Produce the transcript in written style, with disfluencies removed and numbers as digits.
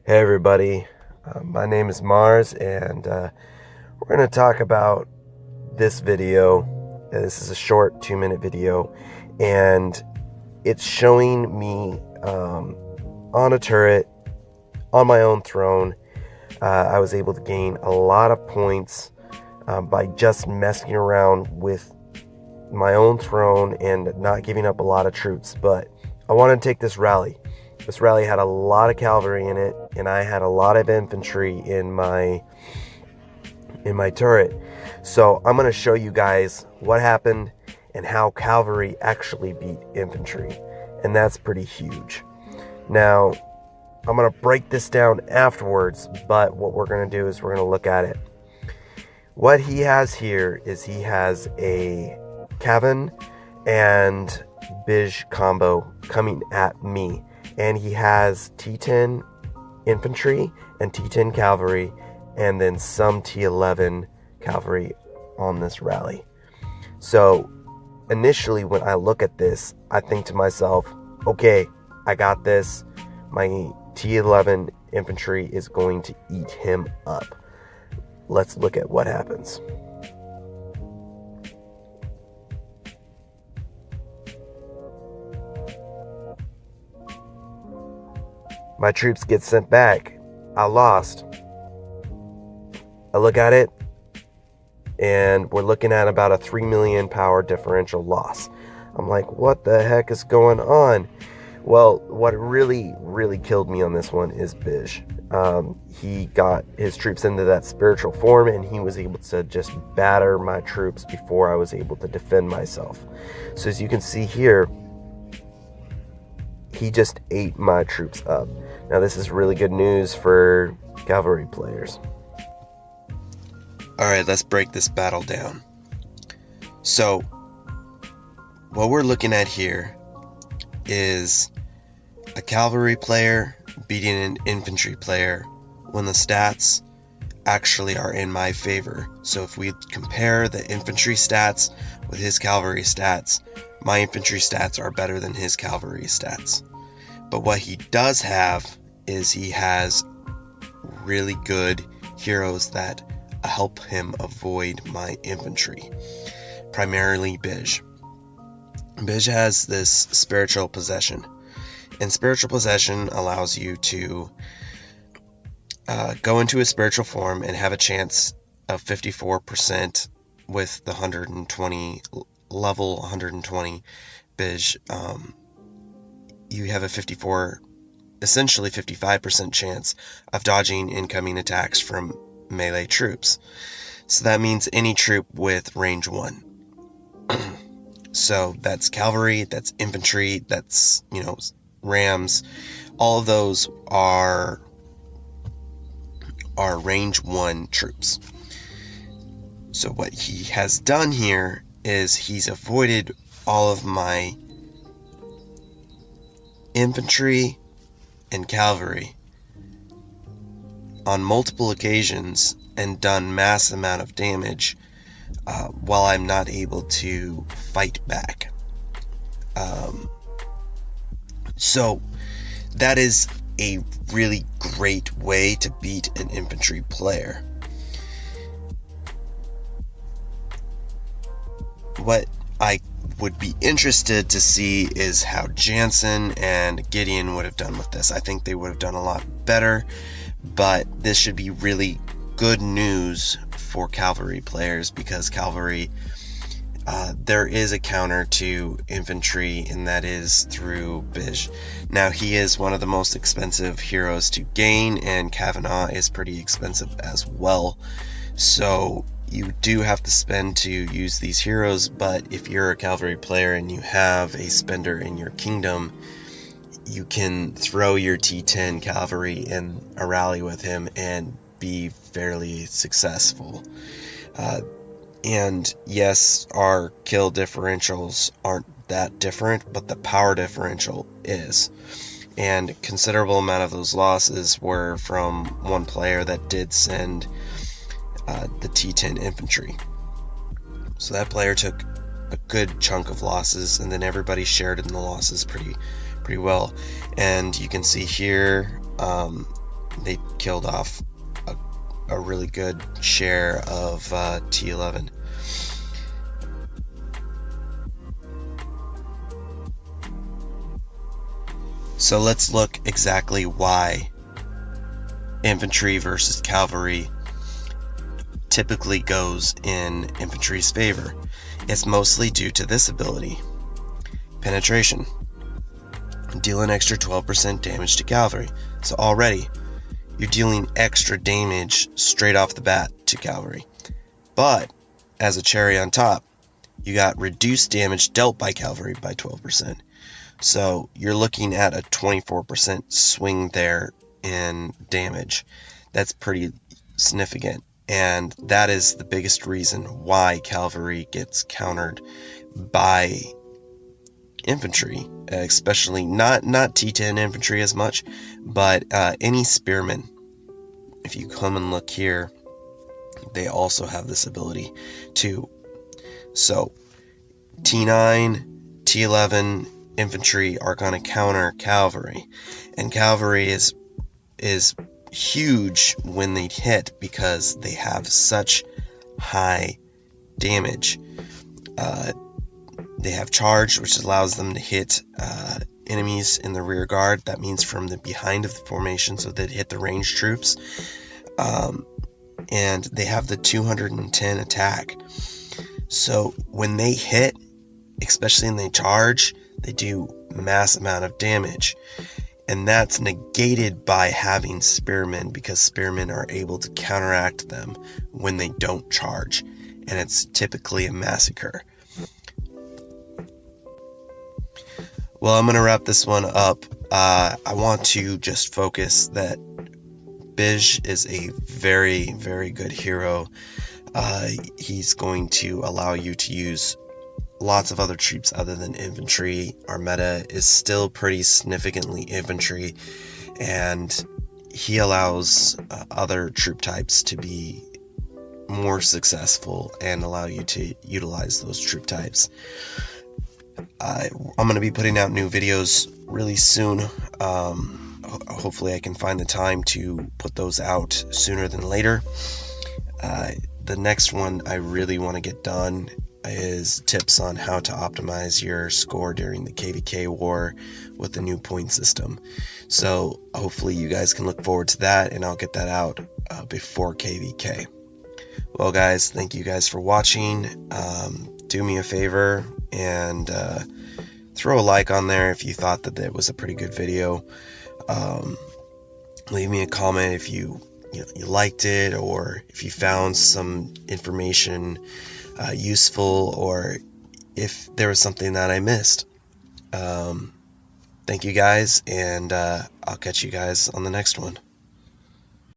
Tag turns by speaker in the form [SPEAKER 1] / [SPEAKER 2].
[SPEAKER 1] Hey everybody, my name is Mars, and we're going to talk about this video. This is a short 2-minute video, and it's showing me on a turret, on my own throne. I was able to gain a lot of points by just messing around with my own throne and not giving up a lot of troops. But I want to take this rally. This rally had a lot of cavalry in it, and I had a lot of infantry in my turret. So I'm going to show you guys what happened and how cavalry actually beat infantry, and that's pretty huge. Now, I'm going to break this down afterwards, but what we're going to do is we're going to look at it. What he has here is he has a Cavan and Bij combo coming at me. And he has T10 infantry and T10 cavalry, and then some T11 cavalry on this rally. So initially when I look at this, I think to myself, okay, I got this. My T11 infantry is going to eat him up. Let's look at what happens. My troops get sent back. I lost. I look at it, and we're looking at about a 3 million power differential loss. I'm like, what the heck is going on? Well, what really killed me on this one is Bij. He got his troops into that spiritual form, and he was able to just batter my troops before I was able to defend myself. So as you can see here, he just ate my troops up. Now this is really good news for cavalry players.
[SPEAKER 2] Alright, let's break this battle down. So, what we're looking at here is a cavalry player beating an infantry player when the stats actually are in my favor. So if we compare the infantry stats with his cavalry stats, my infantry stats are better than his cavalry stats. But what he does have is he has really good heroes that help him avoid my infantry. Primarily Bij. Bij has this spiritual possession. And spiritual possession allows you to go into a spiritual form and have a chance of 54% with the 120 level 120 Bij. You have a essentially 55% chance of dodging incoming attacks from melee troops. So that means any troop with range 1. So that's cavalry, that's infantry, that's, rams. All of those are range 1 troops. So what he has done here is he's avoided all of my infantry and cavalry on multiple occasions and done mass amount of damage while I'm not able to fight back. So that is a really great way to beat an infantry player. What I would be interested to see is how Jansen and Gideon would have done with this. I think they would have done a lot better, but this should be really good news for cavalry players, because cavalry, there is a counter to infantry, and that is through Bij. Now, he is one of the most expensive heroes to gain, and Kavanaugh is pretty expensive as well. So you do have to spend to use these heroes, but if you're a cavalry player and you have a spender in your kingdom, you can throw your T10 cavalry in a rally with him and be fairly successful. And yes, our kill differentials aren't that different, but the power differential is. And a considerable amount of those losses were from one player that did send the T10 infantry. So that player took a good chunk of losses, and then everybody shared in the losses pretty well. And you can see here they killed off a really good share of T11. So let's look exactly why infantry versus cavalry typically goes in infantry's favor. It's mostly due to this ability, penetration. Deal an extra 12% damage to cavalry. So already you're dealing extra damage straight off the bat to cavalry. But as a cherry on top, you got reduced damage dealt by cavalry by 12%. So you're looking at a 24% swing there in damage. That's pretty significant. And that is the biggest reason why cavalry gets countered by infantry, especially not T10 infantry as much, but any spearmen. If you come and look here, they also have this ability too. So T9, T11 infantry are going to counter cavalry, and cavalry is huge when they hit because they have such high damage. They have charge, which allows them to hit enemies in the rear guard. That means from the behind of the formation, so they hit the ranged troops. And they have the 210 attack. So when they hit, especially when they charge, they do mass amount of damage. And that's negated by having spearmen, because spearmen are able to counteract them when they don't charge. And it's typically a massacre. Well, I'm going to wrap this one up. I want to just focus that Bij is a very, very good hero. He's going to allow you to use lots of other troops other than infantry. Our meta is still pretty significantly infantry, and he allows other troop types to be more successful and allow you to utilize those troop types. I'm going to be putting out new videos really soon. Hopefully I can find the time to put those out sooner than later. The next one I really want to get done is tips on how to optimize your score during the KVK war with the new point system. So hopefully you guys can look forward to that, and I'll get that out before KVK. Well guys, thank you guys for watching. Do me a favor and throw a like on there if you thought that it was a pretty good video. Leave me a comment if you liked it, or if you found some information useful, or if there was something that I missed. Thank you guys, and I'll catch you guys on the next one.